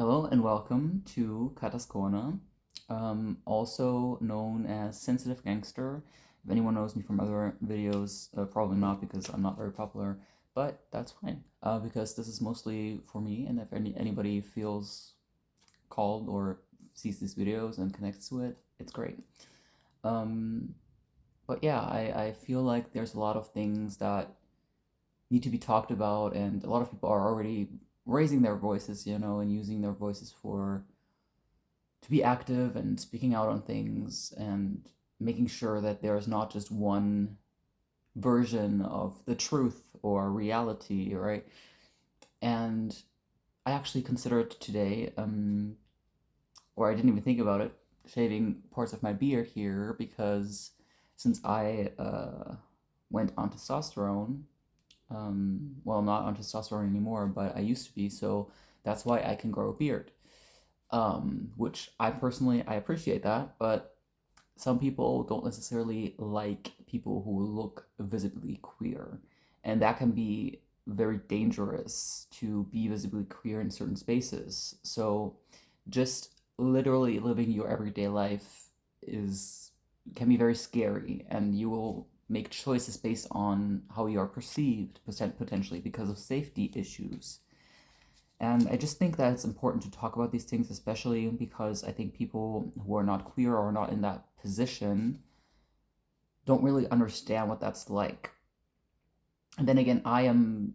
Hello and welcome to Kata's Corner, also known as Sensitive Gangster. If anyone knows me from other videos, probably not because I'm not very popular, but that's fine because this is mostly for me, and if anybody feels called or sees these videos and connects to it, it's great. Um, but yeah, I feel like there's a lot of things that need to be talked about, and a lot of people are already raising their voices, and using their voices for to be active and speaking out on things and making sure that there is not just one version of the truth or reality, right? And I actually considered today, or I didn't even think about it, shaving parts of my beard here because since I went on testosterone, well, not on testosterone anymore, but I used to be, so that's why I can grow a beard. Which I appreciate that, but some people don't necessarily like people who look visibly queer, and that can be very dangerous to be visibly queer in certain spaces. So, just literally living your everyday life is can be very scary, and you will make choices based on how you are perceived potentially because of safety issues. And I just think that it's important to talk about these things, especially because I think people who are not queer or not in that position don't really understand what that's like. And then again, I am,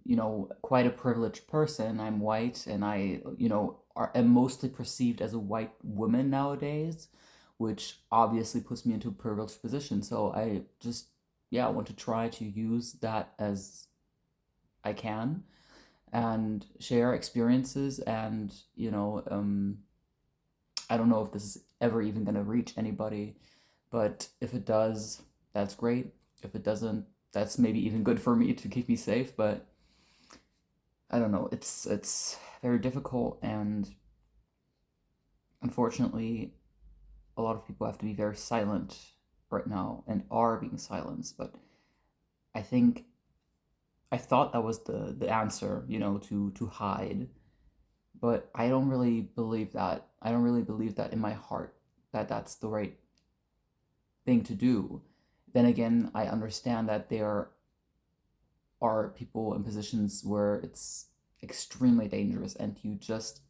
quite a privileged person. I'm white and am mostly perceived as a white woman nowadays, which obviously puts me into a privileged position. So I just, yeah, want to try to use that as I can and share experiences and I don't know if this is ever even going to reach anybody, but if it does, that's great. If it doesn't, that's maybe even good for me to keep me safe, but I don't know. It's very difficult, and unfortunately a lot of people have to be very silent right now and are being silenced, but I think I thought that was the answer, to hide. But I don't really believe that. I don't really believe that in my heart that that's the right thing to do. Then again, I understand that there are people in positions where it's extremely dangerous and you just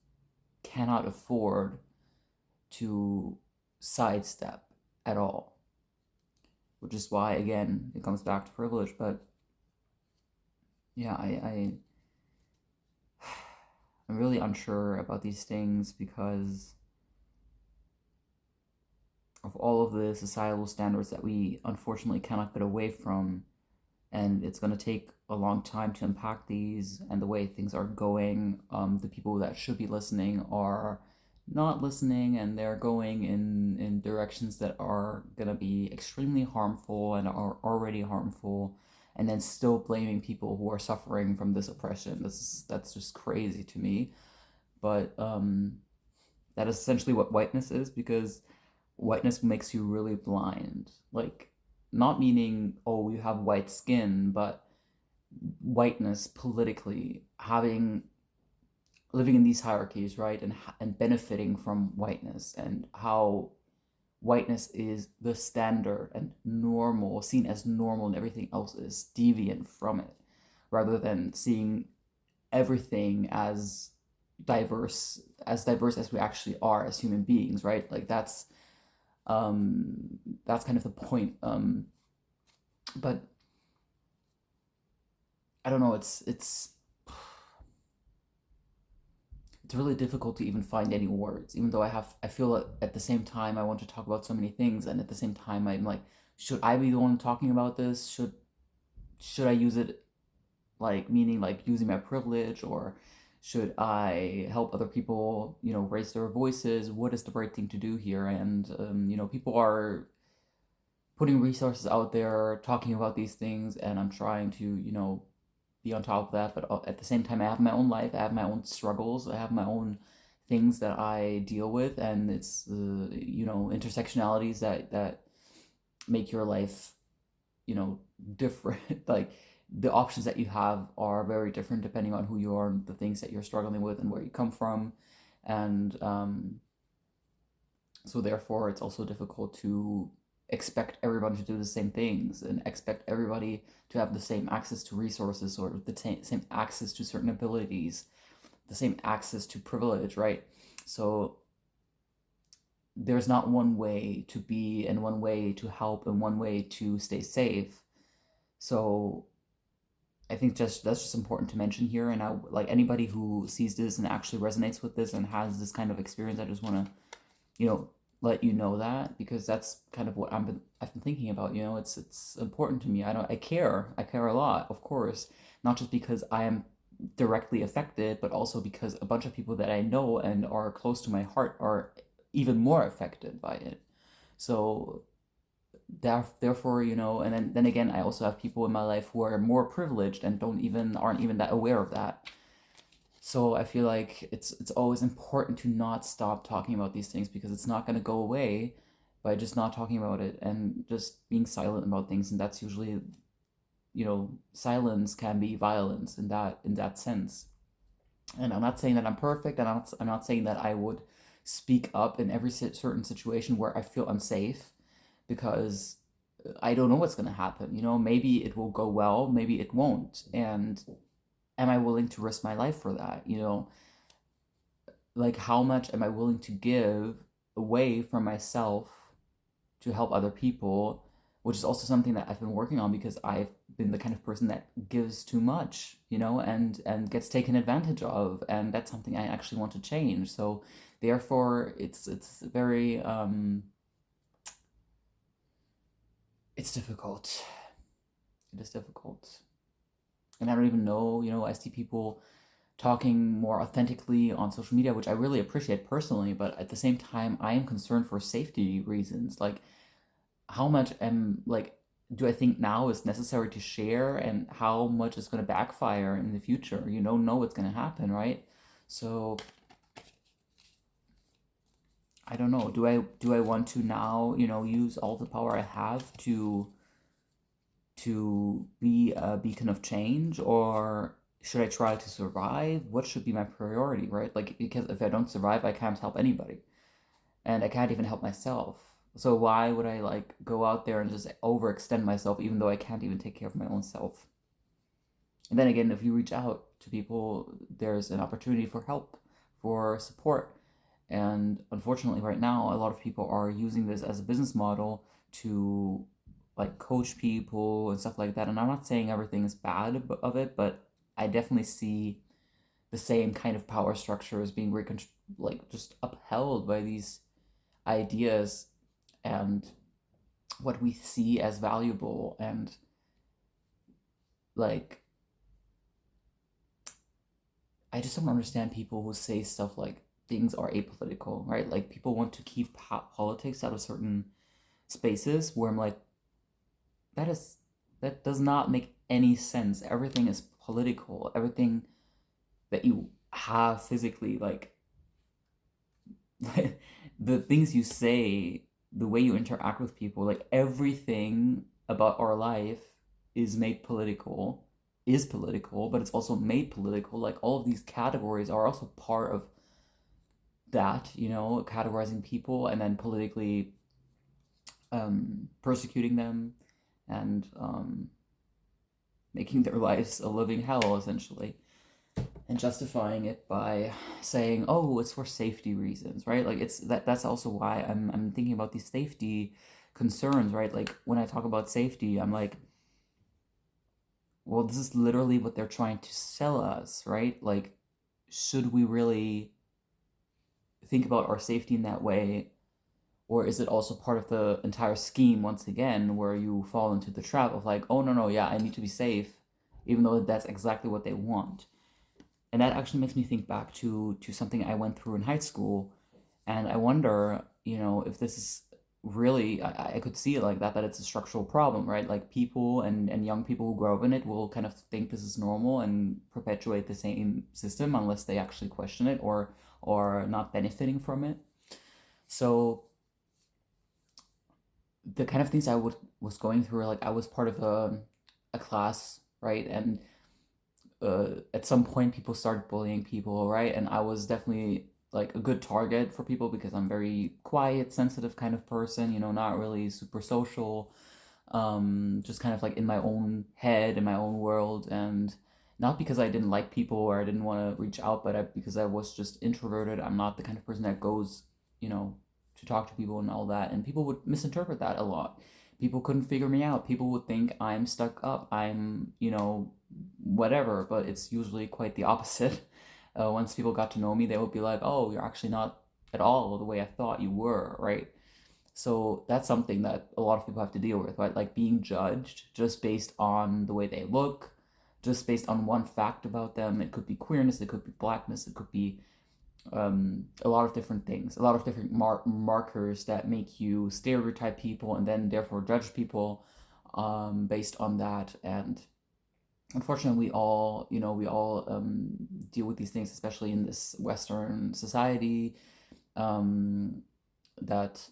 cannot afford to sidestep at all. Which is why, again, it comes back to privilege. But yeah, I'm really unsure about these things because of all of the societal standards that we unfortunately cannot get away from, and it's going to take a long time to unpack these and the way things are going. The people that should be listening are not listening, and they're going in directions that are going to be extremely harmful and are already harmful, and then still blaming people who are suffering from this oppression. That's just crazy to me. But that is essentially what whiteness is, because whiteness makes you really blind. Like, not meaning, oh, you have white skin, but whiteness politically, having living in these hierarchies, right? And benefiting from whiteness, and how whiteness is the standard and normal, seen as normal, and everything else is deviant from it, rather than seeing everything as diverse as we actually are as human beings, right? Like that's kind of the point. But I don't know. It's really difficult to even find any words, even though I feel at the same time I want to talk about so many things, and at the same time I'm like, should I be the one talking about this? Should I use it, like, meaning like using my privilege, or should I help other people, raise their voices? What is the right thing to do here? And people are putting resources out there talking about these things, and I'm trying to, be on top of that. But at the same time, I have my own life, I have my own struggles, I have my own things that I deal with, and it's the intersectionalities that make your life, different. Like, the options that you have are very different depending on who you are and the things that you're struggling with and where you come from. and so therefore it's also difficult to expect everybody to do the same things and expect everybody to have the same access to resources or the same access to certain abilities, the same access to privilege, right? So there's not one way to be and one way to help and one way to stay safe. So I think that's just important to mention here. And I like anybody who sees this and actually resonates with this and has this kind of experience. I just want to, you know, let you know that, because that's kind of what I've been thinking about. You know, it's important to me. I care a lot, of course, not just because I am directly affected, but also because a bunch of people that I know and are close to my heart are even more affected by it. So therefore, you know, and then again, I also have people in my life who are more privileged and aren't even that aware of that. So I feel like it's always important to not stop talking about these things, because it's not going to go away by just not talking about it and just being silent about things. And that's usually, you know, silence can be violence in that sense. And I'm not saying that I'm perfect, and I'm not saying that I would speak up in every certain situation where I feel unsafe, because I don't know what's going to happen. You know, maybe it will go well, maybe it won't. And am I willing to risk my life for that? You know, like how much am I willing to give away from myself to help other people, which is also something that I've been working on, because I've been the kind of person that gives too much, you know, and gets taken advantage of, and that's something I actually want to change. So therefore it's very it's difficult. It is difficult. And I don't even know, you know, I see people talking more authentically on social media, which I really appreciate personally, but at the same time, I am concerned for safety reasons. Like, how much am like do I think now is necessary to share, and how much is going to backfire in the future? You don't know what's going to happen, right? So I don't know. Do I want to now, you know, use all the power I have to be a beacon of change, or should I try to survive? What should be my priority, right? Like, because if I don't survive, I can't help anybody, and I can't even help myself. So why would I like go out there and just overextend myself, even though I can't even take care of my own self? And then again, if you reach out to people, there's an opportunity for help, for support. And unfortunately, right now, a lot of people are using this as a business model to like coach people and stuff like that. And I'm not saying everything is bad of it, but I definitely see the same kind of power structures being like just upheld by these ideas and what we see as valuable. And like, I just don't understand people who say stuff like things are apolitical, right? Like, people want to keep politics out of certain spaces where I'm like, that is that does not make any sense. Everything is political. Everything that you have physically, like the things you say, the way you interact with people, like everything about our life is political, but it's also made political. Like, all of these categories are also part of that, you know, categorizing people and then politically persecuting them, and making their lives a living hell, essentially, and justifying it by saying, "Oh, it's for safety reasons," right? Like, that's also why I'm thinking about these safety concerns, right? Like, when I talk about safety, I'm like, well, this is literally what they're trying to sell us, right? Like, should we really think about our safety in that way? Or is it also part of the entire scheme, once again, where you fall into the trap of like, oh, no, no, yeah, I need to be safe, even though that's exactly what they want? And that actually makes me think back to something I went through in high school. And I wonder, you know, if this is really, I could see it like that it's a structural problem, right? Like, people and young people who grow up in it will kind of think this is normal and perpetuate the same system unless they actually question it, or not benefiting from it. So the kind of things was going through, like, I was part of a class, right? And at some point, people started bullying people, right? And I was definitely like a good target for people because I'm very quiet, sensitive kind of person, you know, not really super social, just kind of like in my own head, in my own world, and not because I didn't like people or I didn't want to reach out, but because I was just introverted. I'm not the kind of person that goes, you know, to talk to people and all that, and people would misinterpret that a lot. People couldn't figure me out. People would think I'm stuck up, I'm, you know, whatever, but it's usually quite the opposite. Once people got to know me, they would be like, oh, you're actually not at all the way I thought you were, right? So that's something that a lot of people have to deal with, right? Like being judged just based on the way they look, just based on one fact about them. It could be queerness, it could be blackness, it could be a lot of different things, a lot of different markers that make you stereotype people and then therefore judge people based on that. And unfortunately, we all deal with these things, especially in this Western society, um, that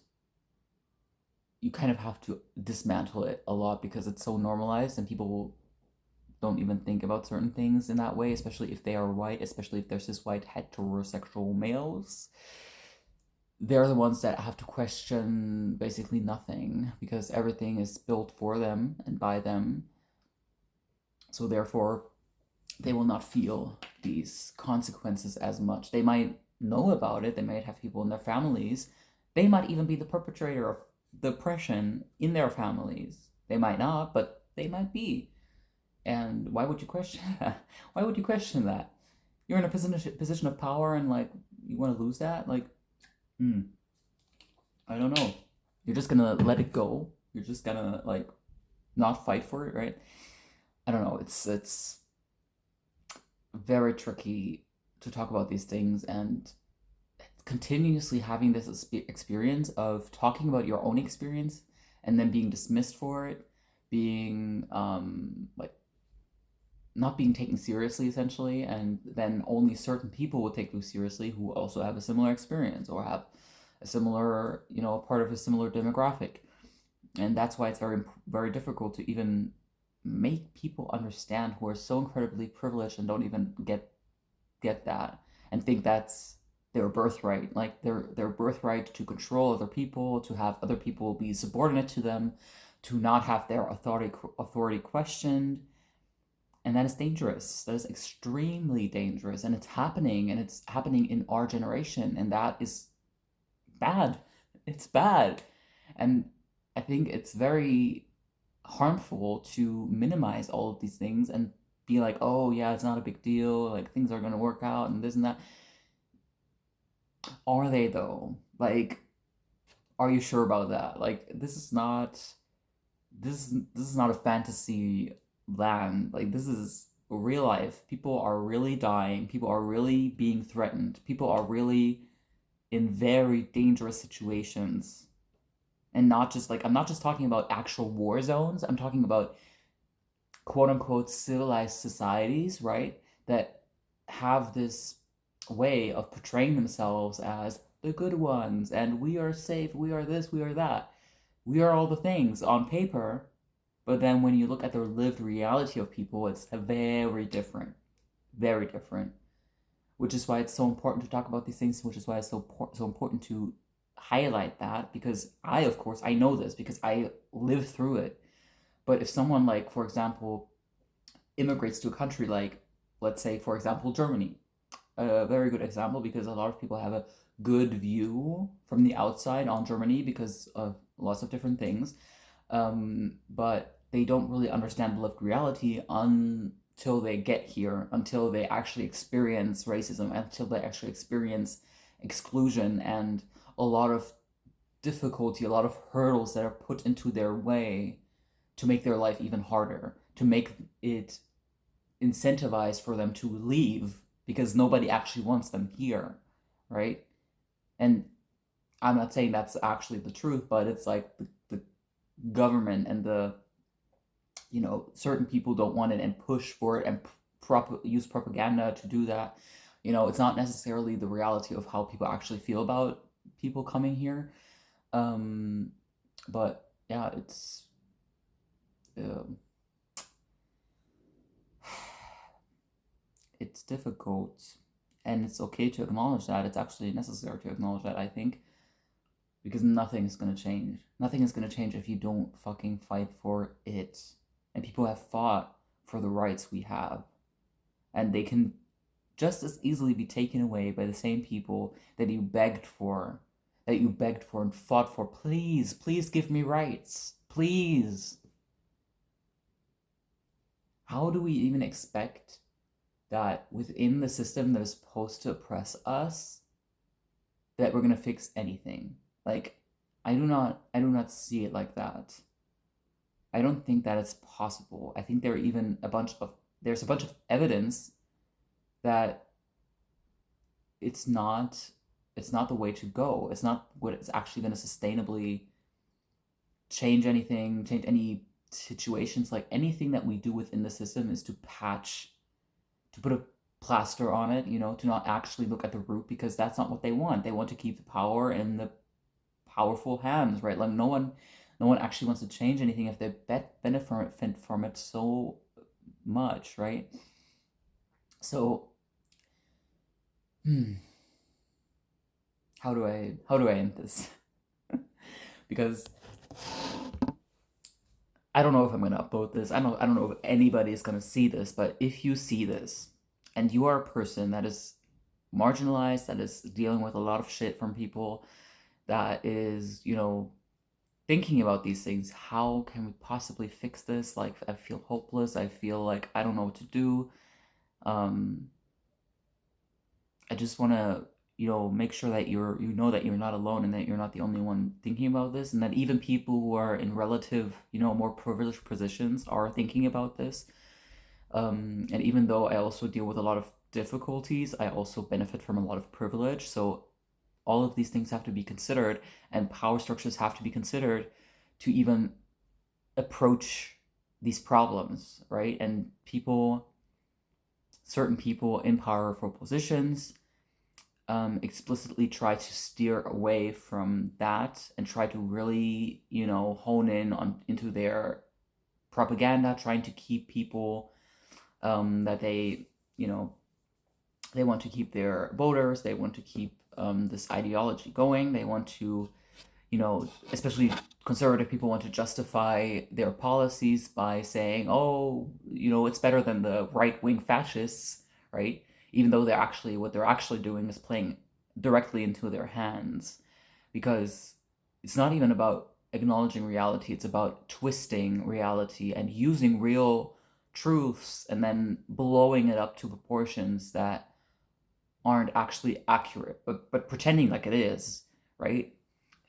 you kind of have to dismantle it a lot because it's so normalized and people don't even think about certain things in that way, especially if they are white, especially if they're cis white heterosexual males. They're the ones that have to question basically nothing because everything is built for them and by them. So therefore, they will not feel these consequences as much. They might know about it, they might have people in their families, they might even be the perpetrator of the oppression in their families. They might not, but they might be. And why would you question that? Why would you question that? You're in a position of power and like you want to lose that? Like, I don't know. You're just gonna let it go. You're just gonna like not fight for it, right? I don't know. It's very tricky to talk about these things and continuously having this experience of talking about your own experience and then being dismissed for it, being like not being taken seriously essentially, and then only certain people will take you seriously who also have a similar experience or have a similar, you know, part of a similar demographic. And that's why it's very difficult to even make people understand who are so incredibly privileged and don't even get that and think that's their birthright, like their birthright to control other people, to have other people be subordinate to them, to not have their authority questioned. And that is dangerous. That is extremely dangerous, and it's happening in our generation, and that is bad. It's bad. And I think it's very harmful to minimize all of these things and be like, oh yeah, it's not a big deal, like things are gonna work out and this and that. Are they though? Like, are you sure about that? Like, this is not a fantasy land. Like, this is real life. People are really dying. People are really being threatened. People are really in very dangerous situations. And not just like, I'm not just talking about actual war zones. I'm talking about quote unquote civilized societies, right? That have this way of portraying themselves as the good ones and we are safe, we are this, we are that. We are all the things on paper, but then when you look at the lived reality of people, it's very different. Very different. Which is why it's so important to talk about these things, which is why it's so important to highlight that, because of course, I know this because I lived through it. But if someone, like, for example, immigrates to a country like, let's say, for example, Germany, a very good example because a lot of people have a good view from the outside on Germany because of lots of different things, but they don't really understand the lived reality until they get here, until they actually experience racism, until they actually experience exclusion and a lot of difficulty, a lot of hurdles that are put into their way to make their life even harder, to make it incentivized for them to leave because nobody actually wants them here, right? And I'm not saying that's actually the truth, but it's like the government and the, you know, certain people don't want it and push for it and use propaganda to do that. You know, it's not necessarily the reality of how people actually feel about people coming here. Um, but yeah, um, it's difficult. And it's okay to acknowledge that. It's actually necessary to acknowledge that, I think, because nothing is going to change. Nothing is going to change if you don't fucking fight for it. And people have fought for the rights we have. And they can just as easily be taken away by the same people that you begged for, and fought for. Please, please give me rights. Please. How do we even expect that within the system that is supposed to oppress us, that we're gonna fix anything? Like, I do not see it like that. I don't think that it's possible. I think there's a bunch of evidence that it's not the way to go. It's not what is actually going to sustainably change anything, change any situations. Like, anything that we do within the system is to put a plaster on it, to not actually look at the root, because that's not what they want. They want to keep the power in the powerful hands, right? Like, no one actually wants to change anything if they benefit from it so much, right? So, how do I end this? Because I don't know if I'm gonna upload this. I don't know if anybody is gonna see this, but if you see this and you are a person that is marginalized, that is dealing with a lot of shit from people, that is, thinking about these things, how can we possibly fix this? Like, I feel hopeless. I feel like I don't know what to do. I just want to, make sure that you're not alone, and that you're not the only one thinking about this, and that even people who are in relative, more privileged positions are thinking about this. And even though I also deal with a lot of difficulties, I also benefit from a lot of privilege. So all of these things have to be considered, and power structures have to be considered to even approach these problems, right? And certain people in powerful positions explicitly try to steer away from that and try to really, hone in into their propaganda, trying to keep people that they want to keep their voters, they want to keep this ideology going, they want to, especially conservative people want to justify their policies by saying, oh, it's better than the right-wing fascists, right? Even though what they're actually doing is playing directly into their hands, because it's not even about acknowledging reality, it's about twisting reality and using real truths and then blowing it up to proportions that aren't actually accurate, but pretending like it is, right?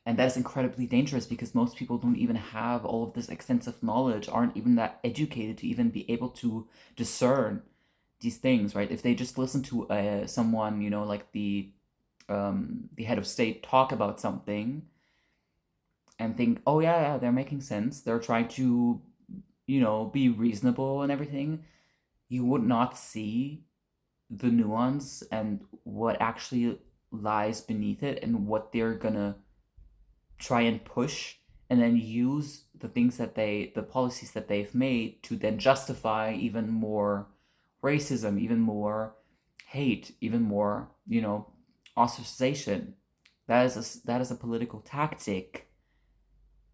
And that is incredibly dangerous, because most people don't even have all of this extensive knowledge, aren't even that educated to even be able to discern these things, right? If they just listen to someone, like the head of state talk about something and think, oh yeah, they're making sense, they're trying to, be reasonable and everything, you would not see the nuance and what actually lies beneath it, and what they're gonna try and push, and then use the policies that they've made to then justify even more racism, even more hate, even more, ostracization. That is a political tactic.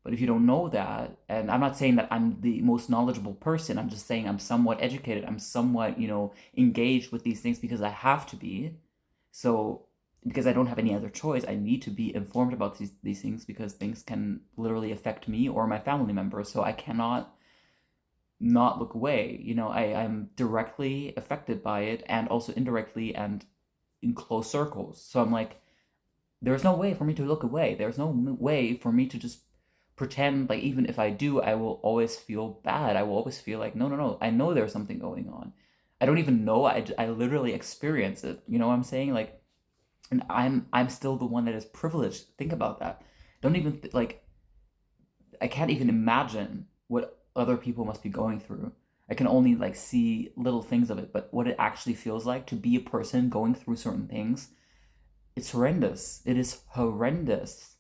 But if you don't know that, and I'm not saying that I'm the most knowledgeable person, I'm just saying I'm somewhat educated, I'm somewhat, engaged with these things because I have to be. So, because I don't have any other choice, I need to be informed about these things, because things can literally affect me or my family members. So I cannot not look away. I'm directly affected by it, and also indirectly and in close circles. So I'm like, there's no way for me to look away. There's no way for me to just pretend like, even if I do, I will always feel bad. I will always feel like, no, I know there's something going on. I don't even know. I literally experience it. You know what I'm saying? Like, and I'm still the one that is privileged. Think about that. Don't even like, I can't even imagine what other people must be going through. I can only like see little things of it, but what it actually feels like to be a person going through certain things, it's horrendous. It is horrendous.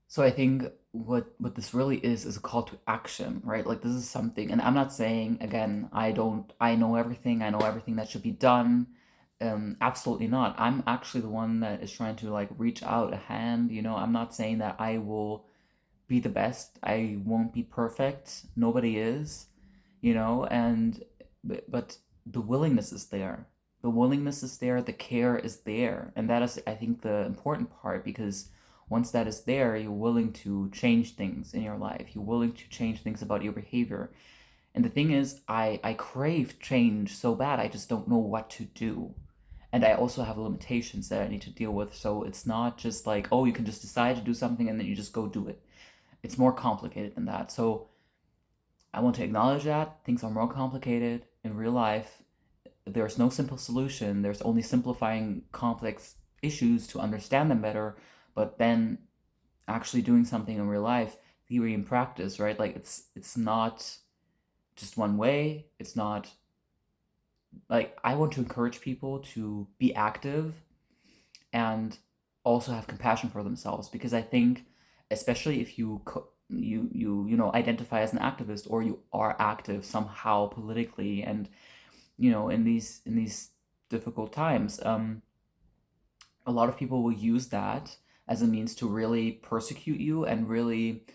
So I think what this really is a call to action, right? Like this is something, and I'm not saying again, I know everything that should be done. Absolutely not. I'm actually the one that is trying to like reach out a hand, you know. I'm not saying that I will be the best. I won't be perfect. Nobody is, you know, and but the willingness is there. The willingness is there, the care is there. And that is, I think, the important part, because once that is there, you're willing to change things in your life. You're willing to change things about your behavior. And the thing is, I crave change so bad, I just don't know what to do. And I also have limitations that I need to deal with. So it's not just like, oh, you can just decide to do something and then you just go do it. It's more complicated than that. So I want to acknowledge that things are more complicated in real life. There's no simple solution. There's only simplifying complex issues to understand them better, but then actually doing something in real life, theory and practice, right? Like it's not just one way. It's not like I want to encourage people to be active and also have compassion for themselves, because I think especially if you identify as an activist, or you are active somehow politically, and in these difficult times, a lot of people will use that as a means to really persecute you and really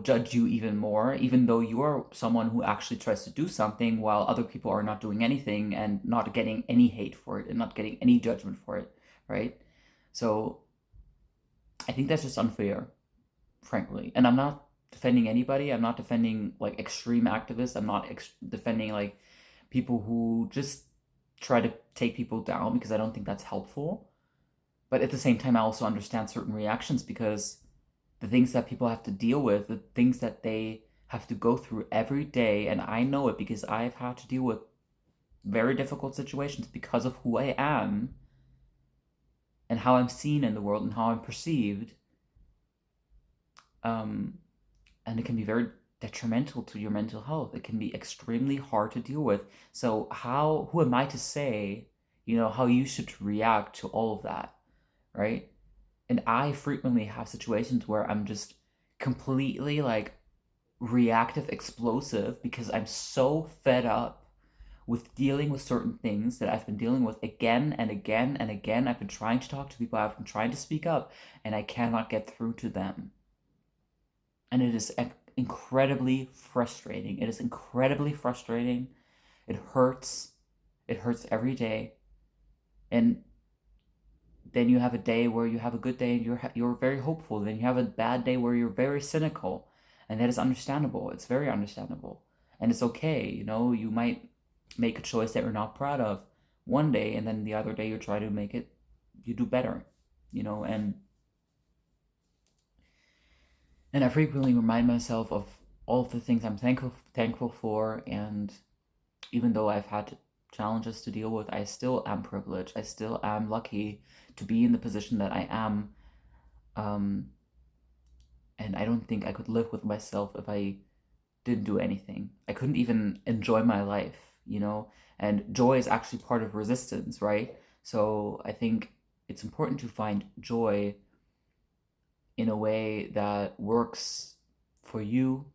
judge you even more, even though you are someone who actually tries to do something while other people are not doing anything and not getting any hate for it and not getting any judgment for it, right? So I think that's just unfair, frankly. And I'm not defending anybody. I'm not defending like extreme activists. I'm not defending like people who just try to take people down, because I don't think that's helpful. But at the same time, I also understand certain reactions, because the things that people have to deal with, the things that they have to go through every day, and I know it because I've had to deal with very difficult situations because of who I am and how I'm seen in the world and how I'm perceived. Um, and it can be very detrimental to your mental health. It can be extremely hard to deal with. So who am I to say, how you should react to all of that, right? And I frequently have situations where I'm just completely like reactive, explosive, because I'm so fed up with dealing with certain things that I've been dealing with again and again and again. I've been trying to talk to people, I've been trying to speak up, and I cannot get through to them. And it is incredibly frustrating. It is incredibly frustrating. It hurts. It hurts every day. And then you have a day where you have a good day and you're very hopeful. Then you have a bad day where you're very cynical, and that is understandable. It's very understandable, and it's okay. You might make a choice that you're not proud of one day, and then the other day you try to make it, you do better. And I frequently remind myself of all of the things I'm thankful for, and even though I've had challenges to deal with, I still am privileged. I still am lucky to be in the position that I am. Um, and I don't think I could live with myself if I didn't do anything. I couldn't even enjoy my life. And joy is actually part of resistance, right? So I think it's important to find joy in a way that works for you,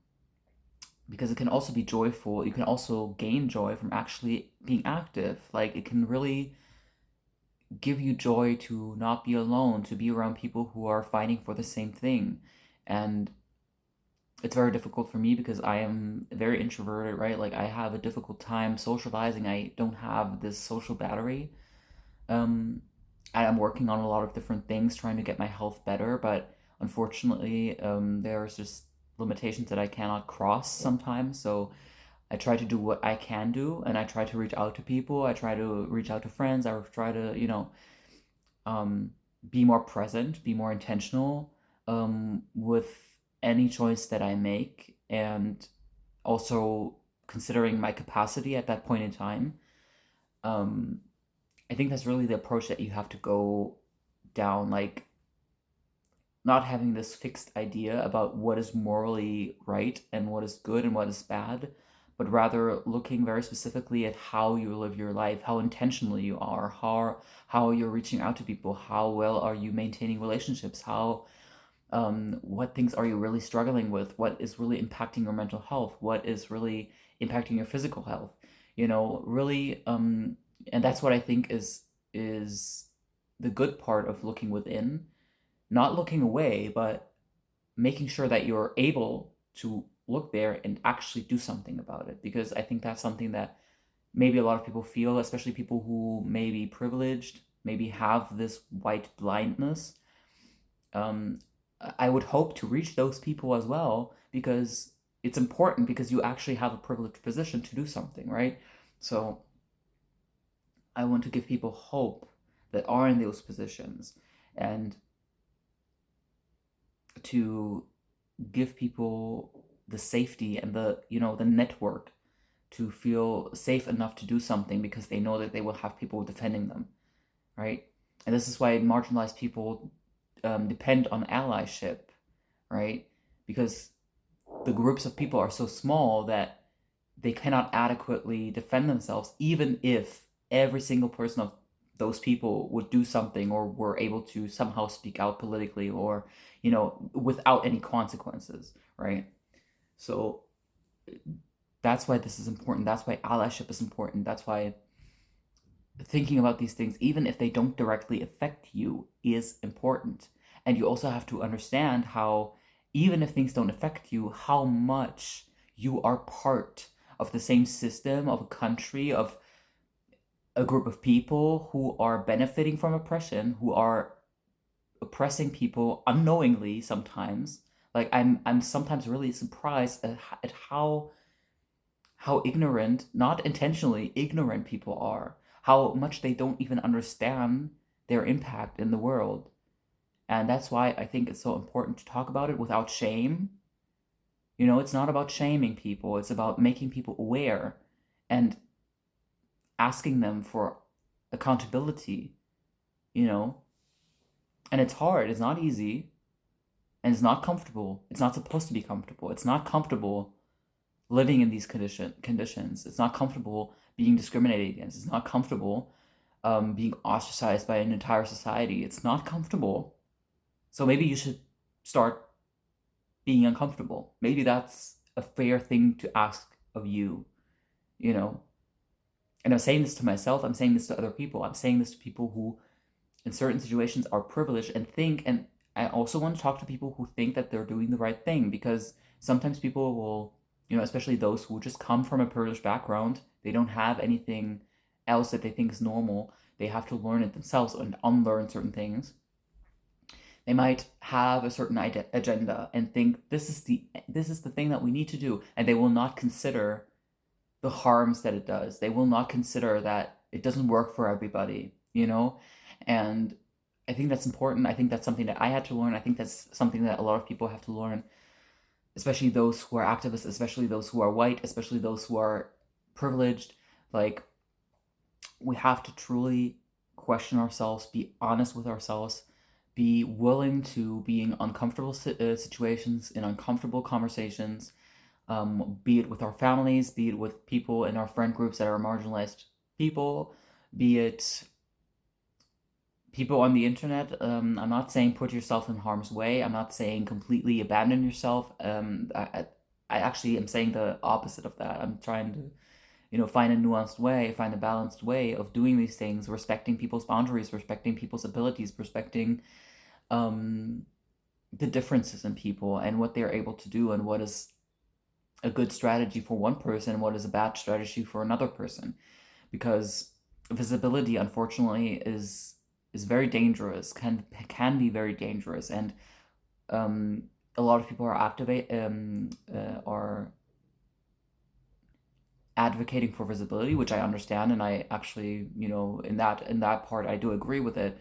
because it can also be joyful. You can also gain joy from actually being active. Like it can really give you joy to not be alone, to be around people who are fighting for the same thing. And it's very difficult for me because I am very introverted, right? Like I have a difficult time socializing. I don't have this social battery. Um, I am working on a lot of different things trying to get my health better, but unfortunately, there's just limitations that I cannot cross sometimes. So I try to do what I can do, and I try to reach out to people. I try to reach out to friends. I try to, um, be more present, be more intentional, with any choice that I make, and also considering my capacity at that point in time. Um, I think that's really the approach that you have to go down, like not having this fixed idea about what is morally right and what is good and what is bad, but rather looking very specifically at how you live your life, how intentional you are, how you're reaching out to people, how well are you maintaining relationships, how What things are you really struggling with? What is really impacting your mental health? What is really impacting your physical health? Really, and that's what I think is the good part of looking within, not looking away, but making sure that you're able to look there and actually do something about it. Because I think that's something that maybe a lot of people feel, especially people who may be privileged, maybe have this white blindness. um, I would hope to reach those people as well, because it's important, because you actually have a privileged position to do something, right? So I want to give people hope that are in those positions, and to give people the safety and the network to feel safe enough to do something, because they know that they will have people defending them, right? And this is why marginalized people depend on allyship, right? Because the groups of people are so small that they cannot adequately defend themselves, even if every single person of those people would do something, or were able to somehow speak out politically, or without any consequences, right? So that's why this is important. That's why allyship is important. That's why thinking about these things, even if they don't directly affect you, is important. And you also have to understand how, even if things don't affect you, how much you are part of the same system, of a country, of a group of people who are benefiting from oppression, who are oppressing people unknowingly sometimes. Like, I'm sometimes really surprised at how ignorant, not intentionally ignorant, people are, how much they don't even understand their impact in the world. And that's why I think it's so important to talk about it without shame. It's not about shaming people, it's about making people aware and asking them for accountability, you know? And it's hard, it's not easy, and it's not comfortable. It's not supposed to be comfortable. It's not comfortable living in these conditions. It's not comfortable being discriminated against. It's not comfortable being ostracized by an entire society. It's not comfortable. So maybe you should start being uncomfortable. Maybe that's a fair thing to ask of you, you know? And I'm saying this to myself, I'm saying this to other people, I'm saying this to people who, in certain situations, are privileged and think, and I also want to talk to people who think that they're doing the right thing, because sometimes people will, especially those who just come from a privileged background, they don't have anything else that they think is normal. They have to learn it themselves and unlearn certain things. They might have a certain agenda and think this is the thing that we need to do, and they will not consider the harms that it does. They will not consider that it doesn't work for everybody. And I think that's important. I think that's something that I had to learn. I think that's something that a lot of people have to learn, especially those who are activists, especially those who are white, especially those who are privileged. Like, we have to truly question ourselves, be honest with ourselves, be willing to be in uncomfortable situations, in uncomfortable conversations, be it with our families, be it with people in our friend groups that are marginalized people, be it people on the internet. I'm not saying put yourself in harm's way. I'm not saying completely abandon yourself. I actually am saying the opposite of that. I'm trying to, find a nuanced way, find a balanced way of doing these things, respecting people's boundaries, respecting people's abilities, respecting um, the differences in people and what they're able to do, and what is a good strategy for one person, what is a bad strategy for another person. Because visibility, unfortunately, is very dangerous, can be very dangerous, and a lot of people are advocating for visibility, which I understand, and I actually, in that part, I do agree with it.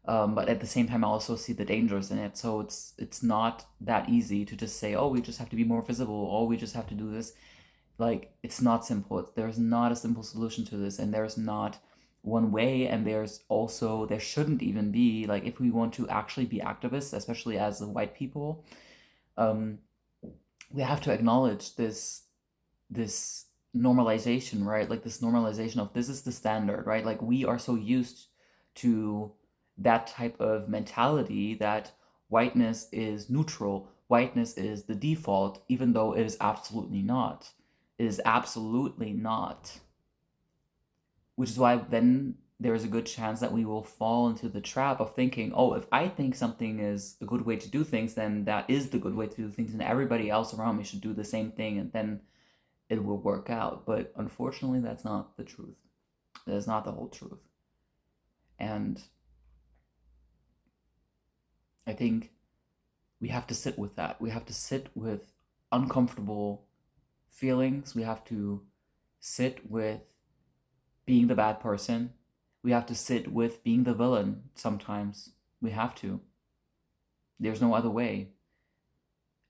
But at the same time, I also see the dangers in it. So it's not that easy to just say, oh, we just have to be more visible, oh, we just have to do this. Like, it's not simple. There's not a simple solution to this, and there's not one way, and there shouldn't even be. Like, if we want to actually be activists, especially as white people, um, we have to acknowledge this normalization, right? Like, this normalization of this is the standard, right? Like, we are so used to that type of mentality that whiteness is neutral, whiteness is the default, even though it is absolutely not. It is absolutely not. Which is why then there's a good chance that we will fall into the trap of thinking, oh, if I think something is a good way to do things, then that is the good way to do things, and everybody else around me should do the same thing, and then it will work out. But unfortunately, that's not the truth. That is not the whole truth. And I think we have to sit with that. We have to sit with uncomfortable feelings. We have to sit with being the bad person. We have to sit with being the villain sometimes. We have to. There's no other way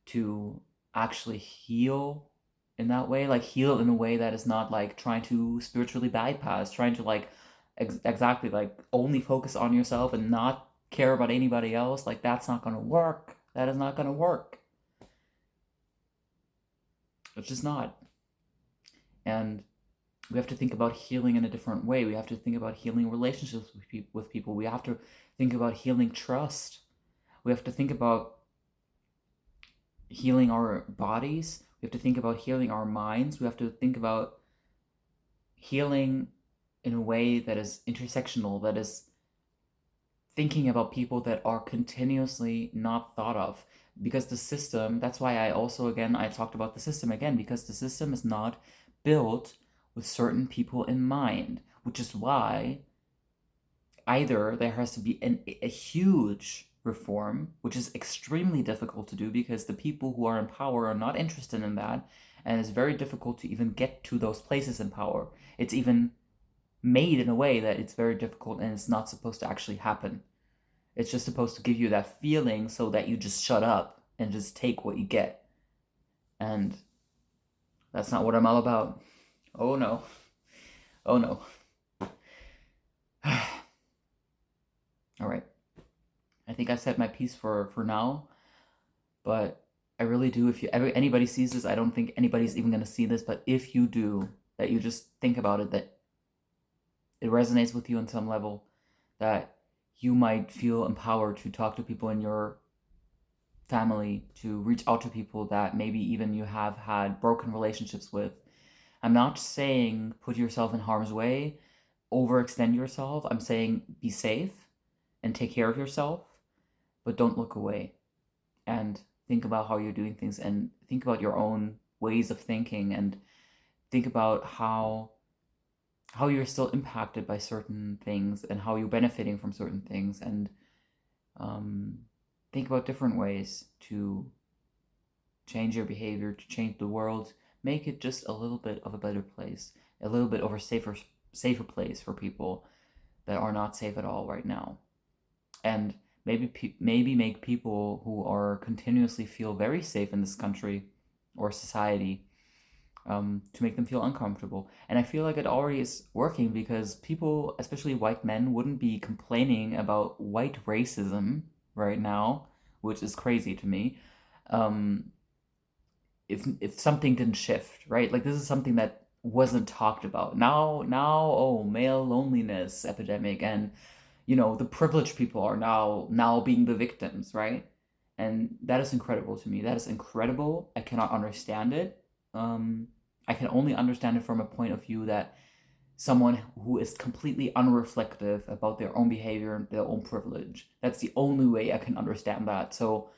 to actually heal in that way. Like, heal in a way that is not like trying to spiritually bypass, trying to like exactly like only focus on yourself and not care about anybody else. Like, that's not gonna work. That is not gonna work. It's just not. And we have to think about healing in a different way. We have to think about healing relationships with people. We have to think about healing trust. We have to think about healing our bodies. We have to think about healing our minds. We have to think about healing in a way that is intersectional, that is thinking about people that are continuously not thought of. Because the system, that's why I talked about the system again, because the system is not built with certain people in mind, which is why either there has to be a huge reform, which is extremely difficult to do because the people who are in power are not interested in that, and it's very difficult to even get to those places in power. It's even made in a way that it's very difficult and it's not supposed to actually happen. It's just supposed to give you that feeling so that you just shut up and just take what you get. And that's not what I'm all about. Oh no. Oh no. All right. I think I said my piece for now, but I really do. If anybody sees this, I don't think anybody's even gonna see this, but if you do, that you just think about it, that it resonates with you on some level, that you might feel empowered to talk to people in your family, to reach out to people that maybe even you have had broken relationships with. I'm not saying put yourself in harm's way, overextend yourself. I'm saying be safe and take care of yourself, but don't look away and think about how you're doing things and think about your own ways of thinking and think about how you're still impacted by certain things and how you're benefiting from certain things, and think about different ways to change your behavior, to change the world, make it just a little bit of a better place, a little bit of a safer place for people that are not safe at all right now. And maybe make people who are continuously feel very safe in this country or society, to make them feel uncomfortable. And I feel like it already is working because people, especially white men, wouldn't be complaining about white racism right now, which is crazy to me. If something didn't shift, right? Like, this is something that wasn't talked about. Oh, male loneliness epidemic, and the privileged people are now being the victims, right? And that is incredible to me. That is incredible. I cannot understand it. I can only understand it from a point of view that someone who is completely unreflective about their own behavior and their own privilege. That's the only way I can understand that. So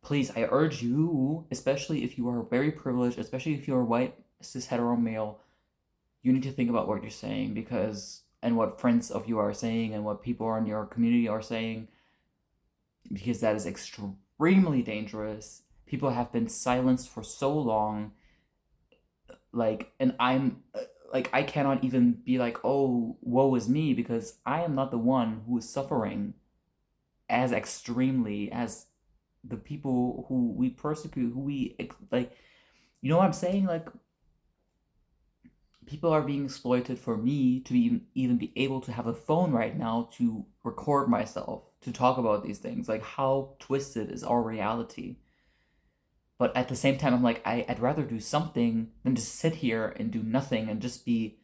please, I urge you, especially if you are very privileged, especially if you're white, cis, hetero male, you need to think about what you're saying, and what friends of you are saying and what people in your community are saying, because that is extremely dangerous. People have been silenced for so long, and I cannot even be like, oh, woe is me, because I am not the one who is suffering as extremely as the people who we persecute, who we like, you know what I'm saying? Like, people are being exploited for me to even be able to have a phone right now to record myself, to talk about these things. Like, how twisted is our reality? But at the same time, I'm like, I'd rather do something than just sit here and do nothing and just be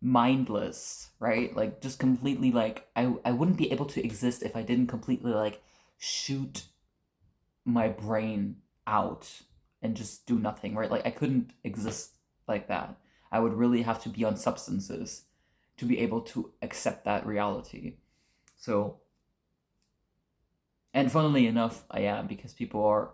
mindless, right? Like, just completely, like, I wouldn't be able to exist if I didn't completely, like, shoot my brain out and just do nothing, right? Like I couldn't exist like that. I would really have to be on substances to be able to accept that reality. So, and funnily enough, I am, because people are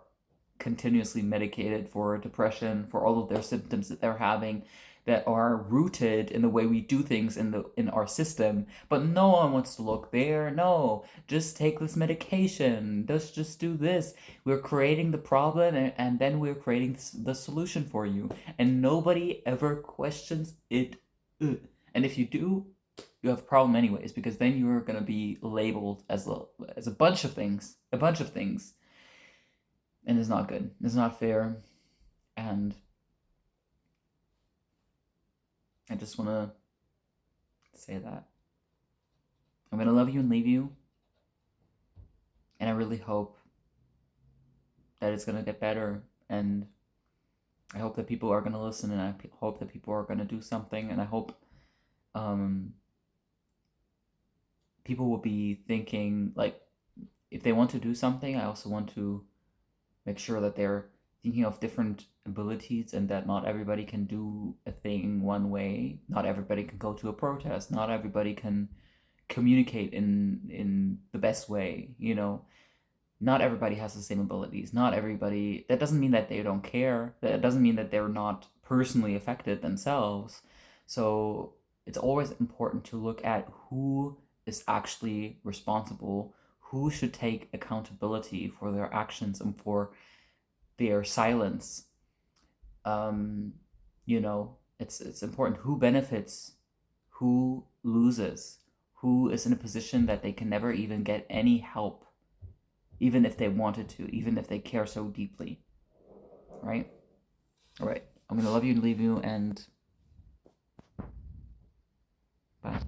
continuously medicated for depression, for all of their symptoms that they're having that are rooted in the way we do things in our system. But no one wants to look there. No, just take this medication. Just do this. We're creating the problem, and then we're creating the solution for you. And nobody ever questions it. Ugh. And if you do, you have a problem anyways, because then you're gonna be labeled as a bunch of things, and it's not good. It's not fair, and I just want to say that I'm gonna love you and leave you, and I really hope that it's gonna get better, and I hope that people are gonna listen, and I hope that people are gonna do something, and I hope um, people will be thinking, like, if they want to do something, I also want to make sure that they're thinking of different abilities, and that not everybody can do a thing one way. Not everybody can go to a protest. Not everybody can communicate in the best way, you know. Not everybody has the same abilities. Not everybody, that doesn't mean that they don't care. That doesn't mean that they're not personally affected themselves. So it's always important to look at who is actually responsible, who should take accountability for their actions and for their silence. um you know, it's important who benefits, who loses, who is in a position that they can never even get any help, even if they wanted to, even if they care so deeply, right? All right, I'm gonna love you and leave you, and bye.